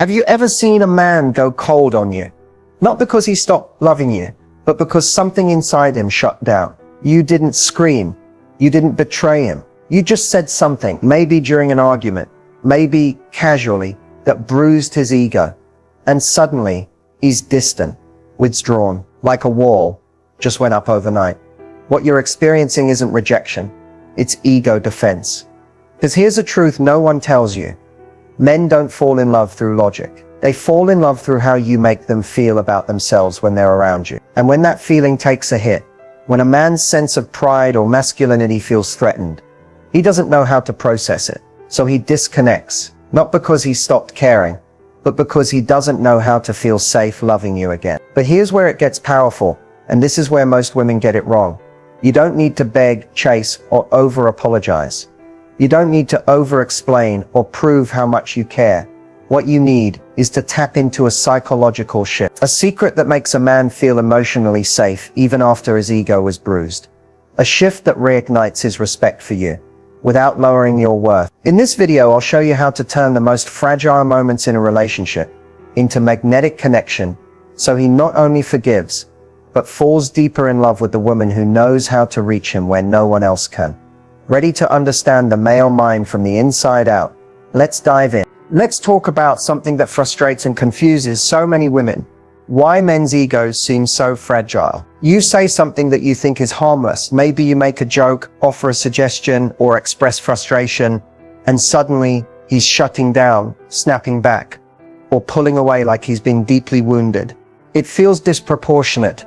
Have you ever seen a man go cold on you? Not because he stopped loving you, but because something inside him shut down. You didn't scream. You didn't betray him. You just said something, maybe during an argument, maybe casually, that bruised his ego. And suddenly, he's distant, withdrawn, like a wall just went up overnight. What you're experiencing isn't rejection, it's ego defense. Because here's a truth no one tells you. Men don't fall in love through logic. They fall in love through how you make them feel about themselves when they're around you. And when that feeling takes a hit, when a man's sense of pride or masculinity feels threatened, he doesn't know how to process it. So he disconnects, not because he stopped caring, but because he doesn't know how to feel safe loving you again. But here's where it gets powerful, and this is where most women get it wrong. You don't need to beg, chase, or over-apologize. You don't need to over-explain or prove how much you care. What you need is to tap into a psychological shift. A secret that makes a man feel emotionally safe even after his ego was bruised. A shift that reignites his respect for you, without lowering your worth. In this video, I'll show you how to turn the most fragile moments in a relationship into magnetic connection, so he not only forgives, but falls deeper in love with the woman who knows how to reach him where no one else can. Ready to understand the male mind from the inside out? Let's dive in. Let's talk about something that frustrates and confuses so many women. Why men's egos seem so fragile. You say something that you think is harmless. Maybe you make a joke, offer a suggestion, or express frustration, and suddenly he's shutting down, snapping back, or pulling away like he's been deeply wounded. It feels disproportionate,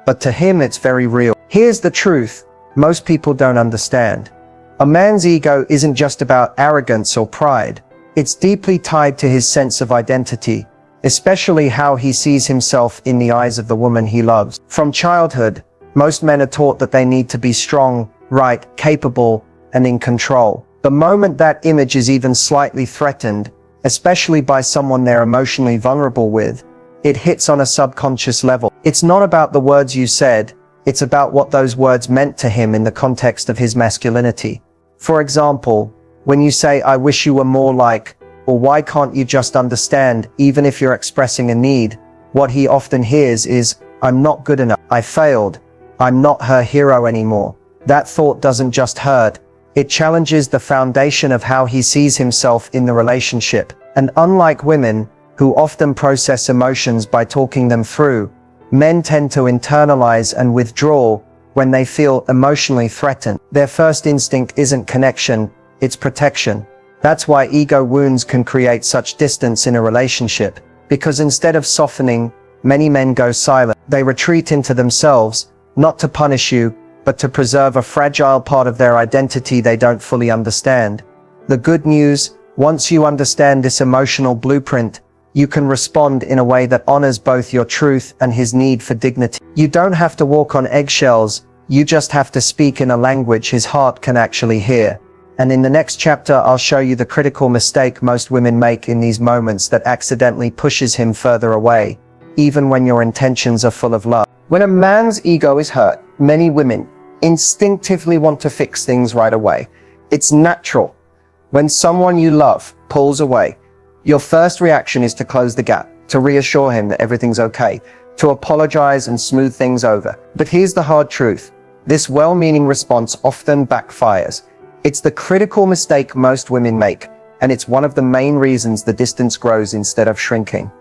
but to him it's very real. Here's the truth most people don't understand. A man's ego isn't just about arrogance or pride. It's deeply tied to his sense of identity, especially how he sees himself in the eyes of the woman he loves. From childhood, most men are taught that they need to be strong, right, capable, and in control. The moment that image is even slightly threatened, especially by someone they're emotionally vulnerable with, it hits on a subconscious level. It's not about the words you said, it's about what those words meant to him in the context of his masculinity. For example, when you say, "I wish you were more like," or "Why can't you just understand," even if you're expressing a need, what he often hears is, "I'm not good enough. I failed. I'm not her hero anymore." That thought doesn't just hurt. It challenges the foundation of how he sees himself in the relationship. And unlike women, who often process emotions by talking them through, men tend to internalize and withdraw when they feel emotionally threatened. Their first instinct isn't connection, it's protection. That's why ego wounds can create such distance in a relationship, because instead of softening, many men go silent. They retreat into themselves, not to punish you, but to preserve a fragile part of their identity they don't fully understand. The good news, once you understand this emotional blueprint, you can respond in a way that honors both your truth and his need for dignity. You don't have to walk on eggshells, you just have to speak in a language his heart can actually hear. And in the next chapter, I'll show you the critical mistake most women make in these moments that accidentally pushes him further away, even when your intentions are full of love. When a man's ego is hurt, many women instinctively want to fix things right away. It's natural. When someone you love pulls away, your first reaction is to close the gap, to reassure him that everything's okay, to apologize and smooth things over. But here's the hard truth. This well-meaning response often backfires. It's the critical mistake most women make, and it's one of the main reasons the distance grows instead of shrinking.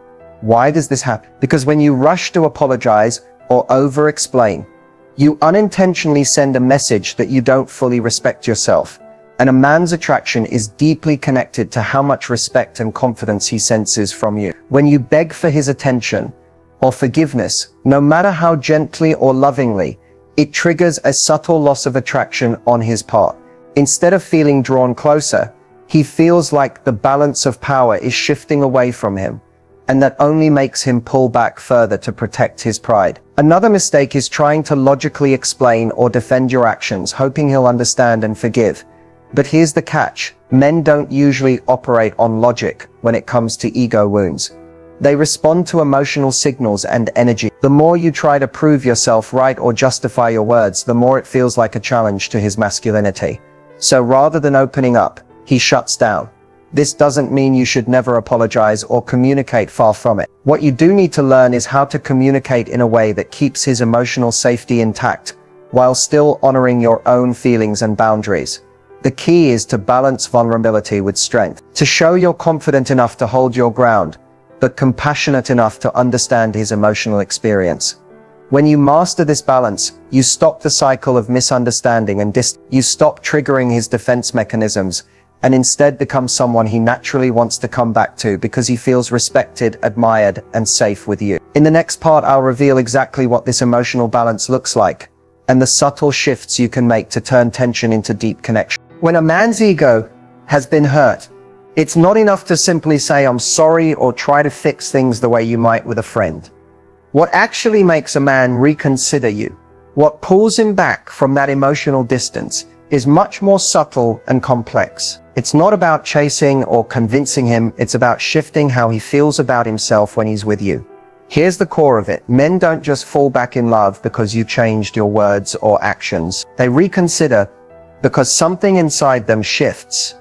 Why does this happen? Because when you rush to apologize or over-explain, you unintentionally send a message that you don't fully respect yourself. And a man's attraction is deeply connected to how much respect and confidence he senses from you. When you beg for his attention or forgiveness, no matter how gently or lovingly, it triggers a subtle loss of attraction on his part. Instead of feeling drawn closer, he feels like the balance of power is shifting away from him, and that only makes him pull back further to protect his pride. Another mistake is trying to logically explain or defend your actions, hoping he'll understand and forgive. But here's the catch. Men don't usually operate on logic when it comes to ego wounds. They respond to emotional signals and energy. The more you try to prove yourself right or justify your words, the more it feels like a challenge to his masculinity. So rather than opening up, he shuts down. This doesn't mean you should never apologize or communicate, far from it. What you do need to learn is how to communicate in a way that keeps his emotional safety intact, while still honoring your own feelings and boundaries. The key is to balance vulnerability with strength, to show you're confident enough to hold your ground, but compassionate enough to understand his emotional experience. When you master this balance, you stop the cycle of misunderstanding and you stop triggering his defense mechanisms, and instead become someone he naturally wants to come back to because he feels respected, admired, and safe with you. In the next part, I'll reveal exactly what this emotional balance looks like, and the subtle shifts you can make to turn tension into deep connection. When a man's ego has been hurt, it's not enough to simply say, "I'm sorry," or try to fix things the way you might with a friend. What actually makes a man reconsider you, what pulls him back from that emotional distance, is much more subtle and complex. It's not about chasing or convincing him, it's about shifting how he feels about himself when he's with you. Here's the core of it. Men don't just fall back in love because you changed your words or actions. They reconsider because something inside them shifts.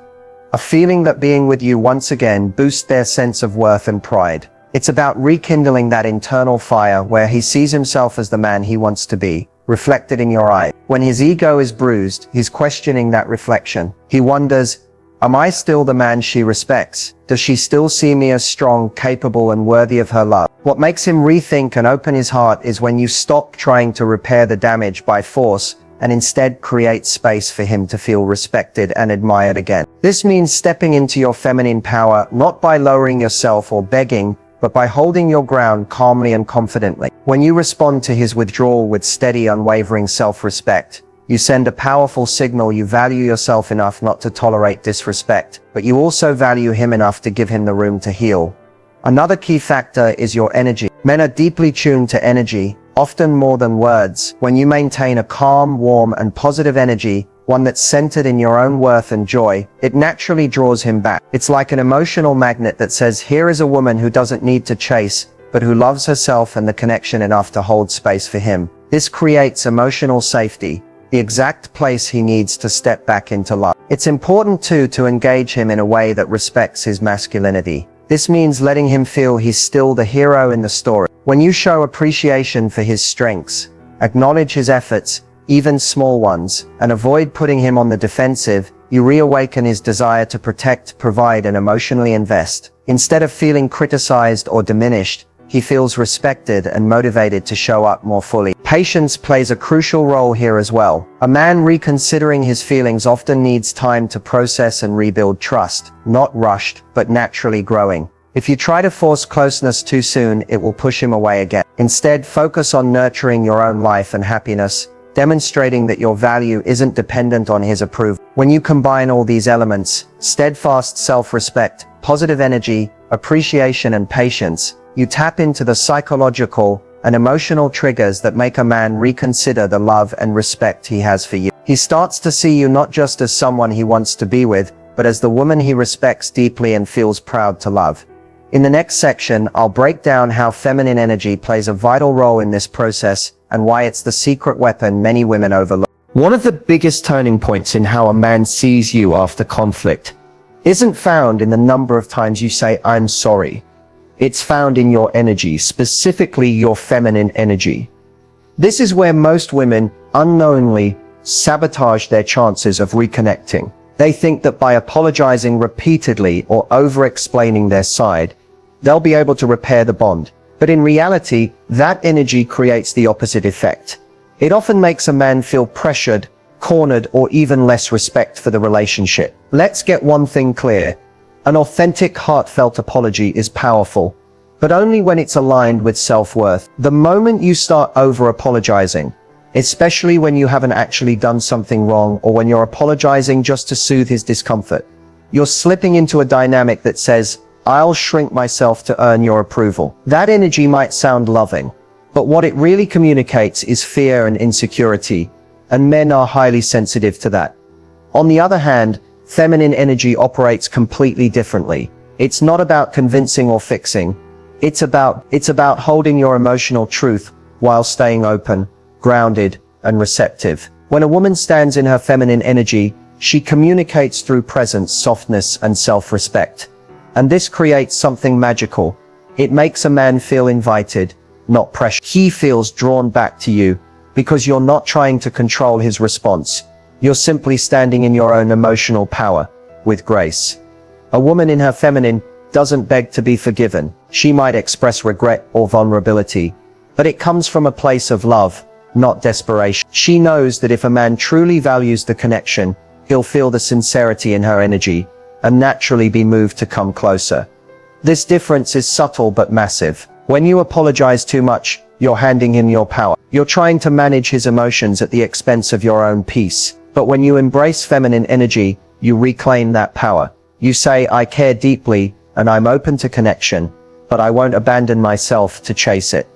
A feeling that being with you once again boosts their sense of worth and pride. It's about rekindling that internal fire where he sees himself as the man he wants to be, reflected in your eyes. When his ego is bruised, he's questioning that reflection. He wonders, am I still the man she respects? Does she still see me as strong, capable, and worthy of her love? What makes him rethink and open his heart is when you stop trying to repair the damage by force and instead create space for him to feel respected and admired again. This means stepping into your feminine power, not by lowering yourself or begging, but by holding your ground calmly and confidently. When you respond to his withdrawal with steady, unwavering self-respect, you send a powerful signal you value yourself enough not to tolerate disrespect, but you also value him enough to give him the room to heal. Another key factor is your energy. Men are deeply tuned to energy, often more than words. When you maintain a calm, warm, and positive energy, one that's centered in your own worth and joy, it naturally draws him back. It's like an emotional magnet that says, here is a woman who doesn't need to chase, but who loves herself and the connection enough to hold space for him. This creates emotional safety, the exact place he needs to step back into love. It's important too to engage him in a way that respects his masculinity. This means letting him feel he's still the hero in the story. When you show appreciation for his strengths, acknowledge his efforts, even small ones, and avoid putting him on the defensive, you reawaken his desire to protect, provide, and emotionally invest. Instead of feeling criticized or diminished, he feels respected and motivated to show up more fully. Patience plays a crucial role here as well. A man reconsidering his feelings often needs time to process and rebuild trust, not rushed, but naturally growing. If you try to force closeness too soon, it will push him away again. Instead, focus on nurturing your own life and happiness, demonstrating that your value isn't dependent on his approval. When you combine all these elements, steadfast self-respect, positive energy, appreciation, and patience, you tap into the psychological and emotional triggers that make a man reconsider the love and respect he has for you. He starts to see you not just as someone he wants to be with, but as the woman he respects deeply and feels proud to love. In the next section, I'll break down how feminine energy plays a vital role in this process and why it's the secret weapon many women overlook. One of the biggest turning points in how a man sees you after conflict isn't found in the number of times you say, "I'm sorry." It's found in your energy, specifically your feminine energy. This is where most women unknowingly sabotage their chances of reconnecting. They think that by apologizing repeatedly or over-explaining their side, they'll be able to repair the bond. But in reality, that energy creates the opposite effect. It often makes a man feel pressured, cornered, or even less respect for the relationship. Let's get one thing clear. An authentic, heartfelt apology is powerful, but only when it's aligned with self-worth. The moment you start over-apologizing, especially when you haven't actually done something wrong or when you're apologizing just to soothe his discomfort, you're slipping into a dynamic that says, "I'll shrink myself to earn your approval." That energy might sound loving, but what it really communicates is fear and insecurity, and men are highly sensitive to that. On the other hand, feminine energy operates completely differently. It's not about convincing or fixing. It's about holding your emotional truth while staying open, grounded, and receptive. When a woman stands in her feminine energy, She communicates through presence, softness, and self-respect. And this creates something magical. It makes a man feel invited, not pressured. He feels drawn back to you because you're not trying to control his response. You're simply standing in your own emotional power, with grace. A woman in her feminine doesn't beg to be forgiven. She might express regret or vulnerability, but it comes from a place of love, not desperation. She knows that if a man truly values the connection, he'll feel the sincerity in her energy and naturally be moved to come closer. This difference is subtle but massive. When you apologize too much, you're handing him your power. You're trying to manage his emotions at the expense of your own peace. But when you embrace feminine energy, you reclaim that power. You say, I care deeply and I'm open to connection, but I won't abandon myself to chase it.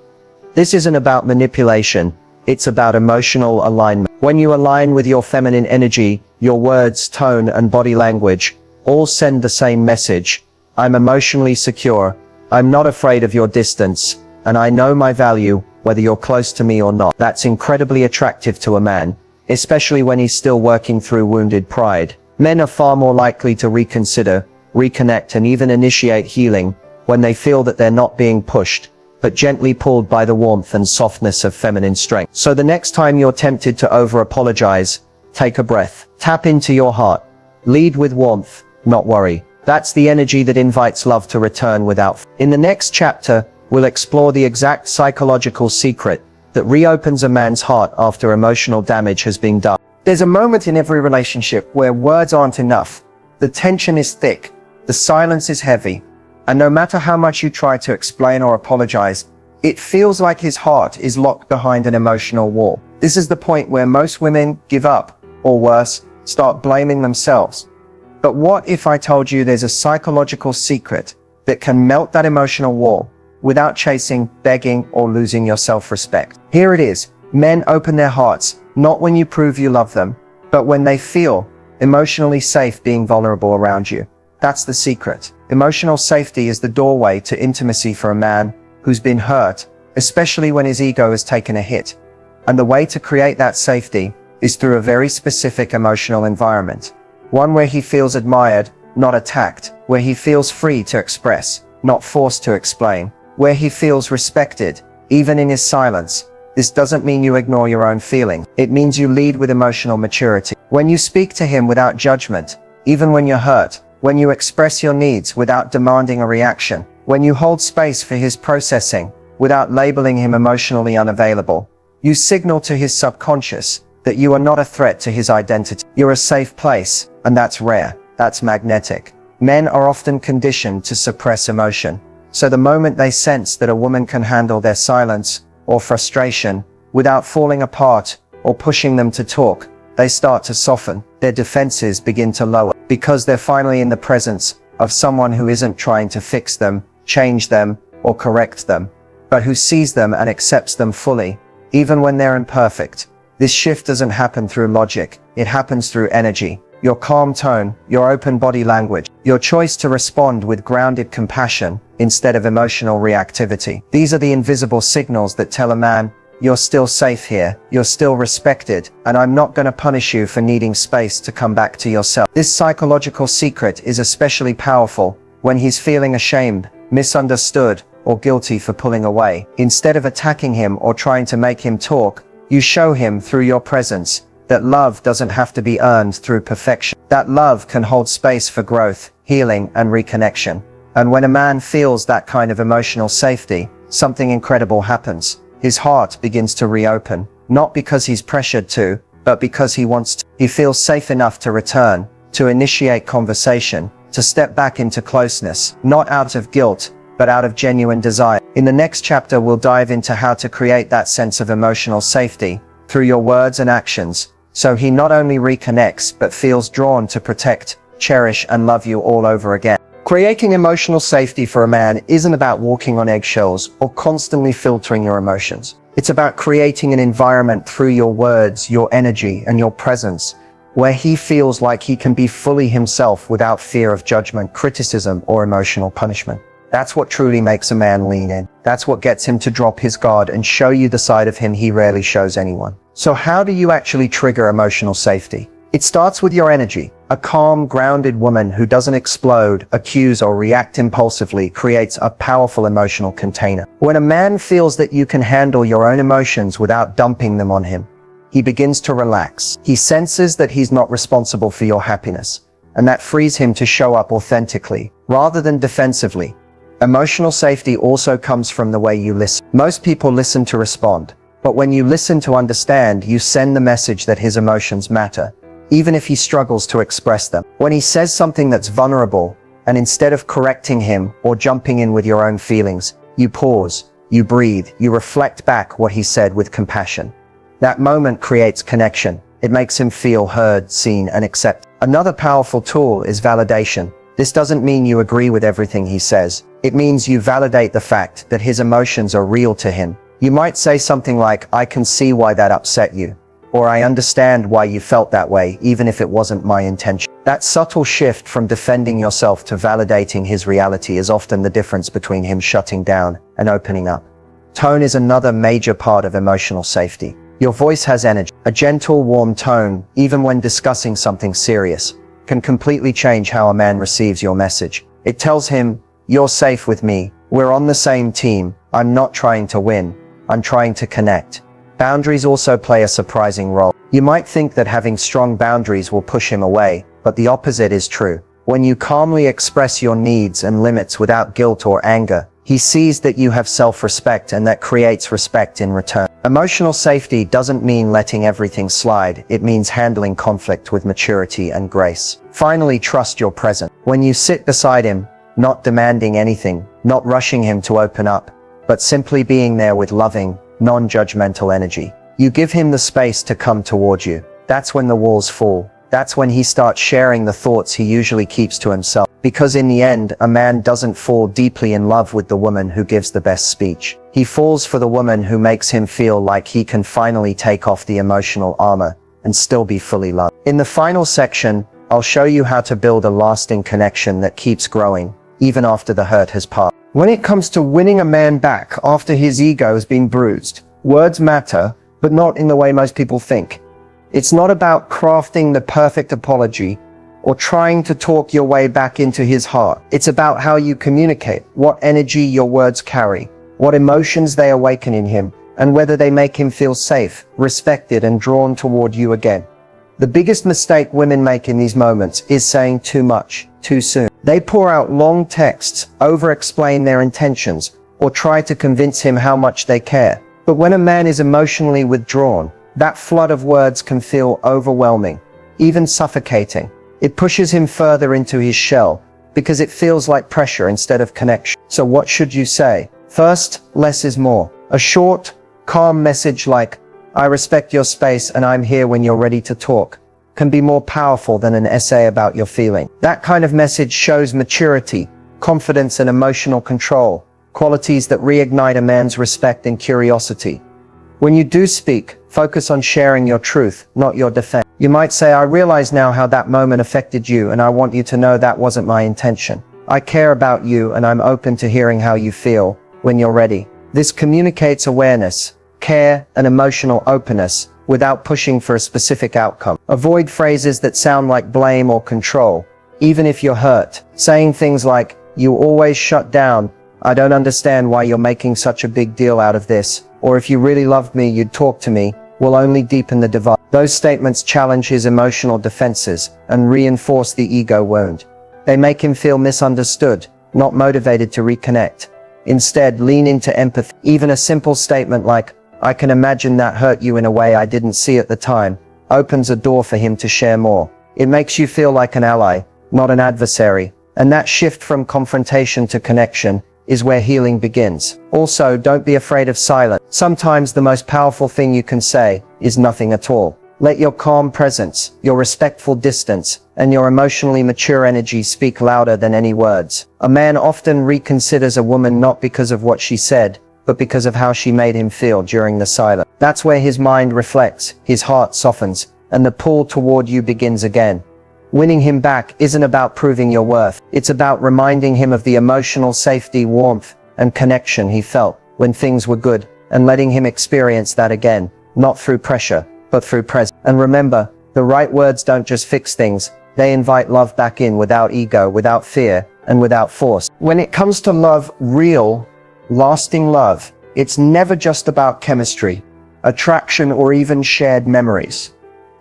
This isn't about manipulation. It's about emotional alignment. When you align with your feminine energy, your words, tone, and body language all send the same message. I'm emotionally secure. I'm not afraid of your distance, and I know my value, whether you're close to me or not. That's incredibly attractive to a man, especially when he's still working through wounded pride. Men are far more likely to reconsider, reconnect, and even initiate healing when they feel that they're not being pushed, but gently pulled by the warmth and softness of feminine strength. So the next time you're tempted to over-apologize, take a breath. Tap into your heart. Lead with warmth, not worry. That's the energy that invites love to return without. In the next chapter, we'll explore the exact psychological secret that reopens a man's heart after emotional damage has been done. There's a moment in every relationship where words aren't enough. The tension is thick. The silence is heavy. And no matter how much you try to explain or apologize, it feels like his heart is locked behind an emotional wall. This is the point where most women give up, or worse, start blaming themselves. But what if I told you there's a psychological secret that can melt that emotional wall without chasing, begging, or losing your self-respect? Here it is. Men open their hearts, not when you prove you love them, but when they feel emotionally safe being vulnerable around you. That's the secret. Emotional safety is the doorway to intimacy for a man who's been hurt, especially when his ego has taken a hit. And the way to create that safety is through a very specific emotional environment. One where he feels admired, not attacked, where he feels free to express, not forced to explain, where he feels respected, even in his silence. This doesn't mean you ignore your own feelings. It means you lead with emotional maturity. When you speak to him without judgment, even when you're hurt, when you express your needs without demanding a reaction, when you hold space for his processing without labeling him emotionally unavailable, you signal to his subconscious that you are not a threat to his identity. You're a safe place, and that's rare. That's magnetic. Men are often conditioned to suppress emotion. So the moment they sense that a woman can handle their silence or frustration without falling apart or pushing them to talk, they start to soften. Their defenses begin to lower because they're finally in the presence of someone who isn't trying to fix them, change them, or correct them, but who sees them and accepts them fully, even when they're imperfect. This shift doesn't happen through logic. It happens through energy. Your calm tone, your open body language, your choice to respond with grounded compassion instead of emotional reactivity. These are the invisible signals that tell a man, you're still safe here, you're still respected, and I'm not going to punish you for needing space to come back to yourself. This psychological secret is especially powerful when he's feeling ashamed, misunderstood, or guilty for pulling away. Instead of attacking him or trying to make him talk, you show him through your presence that love doesn't have to be earned through perfection. That love can hold space for growth, healing, and reconnection. And when a man feels that kind of emotional safety, something incredible happens. His heart begins to reopen, not because he's pressured to, but because he wants to. He feels safe enough to return, to initiate conversation, to step back into closeness, not out of guilt, but out of genuine desire. In the next chapter, we'll dive into how to create that sense of emotional safety through your words and actions, so he not only reconnects, but feels drawn to protect, cherish, and love you all over again. Creating emotional safety for a man isn't about walking on eggshells or constantly filtering your emotions. It's about creating an environment through your words, your energy, and your presence where he feels like he can be fully himself without fear of judgment, criticism, or emotional punishment. That's what truly makes a man lean in. That's what gets him to drop his guard and show you the side of him he rarely shows anyone. So how do you actually trigger emotional safety? It starts with your energy. A calm, grounded woman who doesn't explode, accuse, or react impulsively creates a powerful emotional container. When a man feels that you can handle your own emotions without dumping them on him, he begins to relax. He senses that he's not responsible for your happiness, and that frees him to show up authentically, rather than defensively. Emotional safety also comes from the way you listen. Most people listen to respond, but when you listen to understand, you send the message that his emotions matter, even if he struggles to express them. When he says something that's vulnerable, and instead of correcting him or jumping in with your own feelings, you pause, you breathe, you reflect back what he said with compassion. That moment creates connection. It makes him feel heard, seen, and accepted. Another powerful tool is validation. This doesn't mean you agree with everything he says. It means you validate the fact that his emotions are real to him. You might say something like, "I can see why that upset you," or "I understand why you felt that way, even if it wasn't my intention." That subtle shift from defending yourself to validating his reality is often the difference between him shutting down and opening up. Tone is another major part of emotional safety. Your voice has energy. A gentle, warm tone, even when discussing something serious, can completely change how a man receives your message. It tells him, "You're safe with me. We're on the same team. I'm not trying to win. I'm trying to connect." Boundaries also play a surprising role. You might think that having strong boundaries will push him away, but the opposite is true. When you calmly express your needs and limits without guilt or anger, he sees that you have self-respect, and that creates respect in return. Emotional safety doesn't mean letting everything slide. It means handling conflict with maturity and grace. Finally, trust your presence. When you sit beside him, not demanding anything, not rushing him to open up, but simply being there with loving, non-judgmental energy, you give him the space to come toward you. That's when the walls fall. That's when he starts sharing the thoughts he usually keeps to himself. Because in the end, a man doesn't fall deeply in love with the woman who gives the best speech. He falls for the woman who makes him feel like he can finally take off the emotional armor and still be fully loved. In the final section, I'll show you how to build a lasting connection that keeps growing, even after the hurt has passed. When it comes to winning a man back after his ego has been bruised, words matter, but not in the way most people think. It's not about crafting the perfect apology or trying to talk your way back into his heart. It's about how you communicate, what energy your words carry, what emotions they awaken in him, and whether they make him feel safe, respected, and drawn toward you again. The biggest mistake women make in these moments is saying too much, too soon. They pour out long texts, over-explain their intentions, or try to convince him how much they care. But when a man is emotionally withdrawn, that flood of words can feel overwhelming, even suffocating. It pushes him further into his shell, because it feels like pressure instead of connection. So what should you say? First, less is more. A short, calm message like, "I respect your space and I'm here when you're ready to talk," can be more powerful than an essay about your feeling. That kind of message shows maturity, confidence, and emotional control, qualities that reignite a man's respect and curiosity. When you do speak, focus on sharing your truth, not your defense. You might say, "I realize now how that moment affected you, and I want you to know that wasn't my intention. I care about you, and I'm open to hearing how you feel when you're ready." This communicates awareness, care, and emotional openness without pushing for a specific outcome. Avoid phrases that sound like blame or control, even if you're hurt. Saying things like, "You always shut down. I don't understand why you're making such a big deal out of this," or "If you really loved me, you'd talk to me," will only deepen the divide. Those statements challenge his emotional defenses and reinforce the ego wound. They make him feel misunderstood, not motivated to reconnect. Instead, lean into empathy. Even a simple statement like, "I can imagine that hurt you in a way I didn't see at the time," opens a door for him to share more. It makes you feel like an ally, not an adversary. And that shift from confrontation to connection is where healing begins. Also, don't be afraid of silence. Sometimes the most powerful thing you can say is nothing at all. Let your calm presence, your respectful distance, and your emotionally mature energy speak louder than any words. A man often reconsiders a woman not because of what she said, but because of how she made him feel during the silence. That's where his mind reflects, his heart softens, and the pull toward you begins again. Winning him back isn't about proving your worth. It's about reminding him of the emotional safety, warmth, and connection he felt when things were good, and letting him experience that again, not through pressure, but through presence. And remember, The right words don't just fix things, they invite love back in without ego, without fear, and without force. When it comes to love, real, lasting love, it's never just about chemistry, attraction, or even shared memories.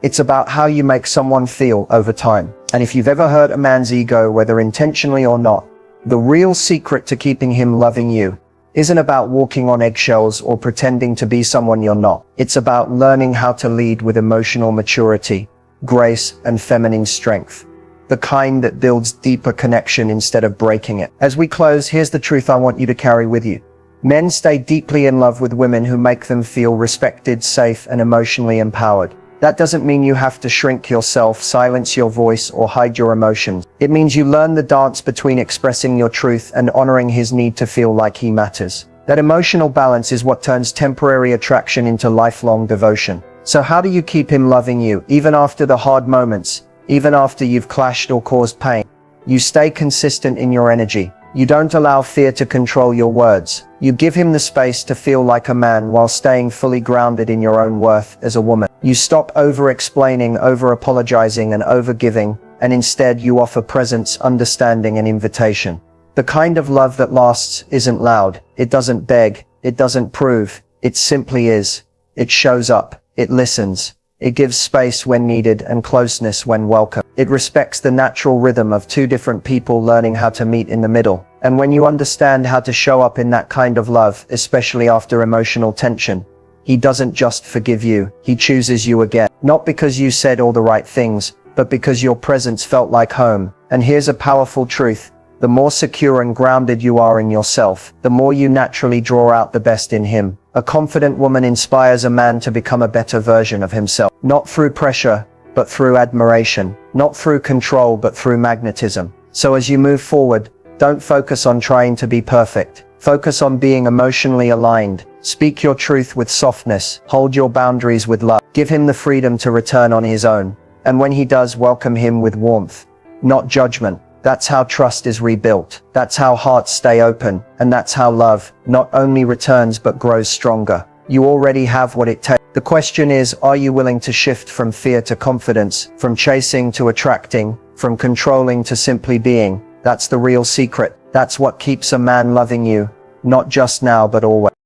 It's about how you make someone feel over time. And if you've ever hurt a man's ego, whether intentionally or not, the real secret to keeping him loving you isn't about walking on eggshells or pretending to be someone you're not. It's about learning how to lead with emotional maturity, grace, and feminine strength. The kind that builds deeper connection instead of breaking it. As we close, here's the truth I want you to carry with you. Men stay deeply in love with women who make them feel respected, safe, and emotionally empowered. That doesn't mean you have to shrink yourself, silence your voice, or hide your emotions. It means you learn the dance between expressing your truth and honoring his need to feel like he matters. That emotional balance is what turns temporary attraction into lifelong devotion. So how do you keep him loving you, even after the hard moments, even after you've clashed or caused pain? You stay consistent in your energy. You don't allow fear to control your words. You give him the space to feel like a man while staying fully grounded in your own worth as a woman. You stop over-explaining, over-apologizing, and over-giving, and instead you offer presence, understanding, and invitation. The kind of love that lasts isn't loud. It doesn't beg. It doesn't prove. It simply is. It shows up. It listens. It gives space when needed and closeness when welcome. It respects the natural rhythm of two different people learning how to meet in the middle. And when you understand how to show up in that kind of love, especially after emotional tension, he doesn't just forgive you, he chooses you again. Not because you said all the right things, but because your presence felt like home. And here's a powerful truth. The more secure and grounded you are in yourself, the more you naturally draw out the best in him. A confident woman inspires a man to become a better version of himself. Not through pressure, but through admiration. Not through control, but through magnetism. So as you move forward, don't focus on trying to be perfect. Focus on being emotionally aligned. Speak your truth with softness. Hold your boundaries with love. Give him the freedom to return on his own. And when he does, welcome him with warmth, not judgment. That's how trust is rebuilt. That's how hearts stay open. And that's how love not only returns but grows stronger. You already have what it takes. The question is, are you willing to shift from fear to confidence, from chasing to attracting, from controlling to simply being? That's the real secret. That's what keeps a man loving you, not just now but always.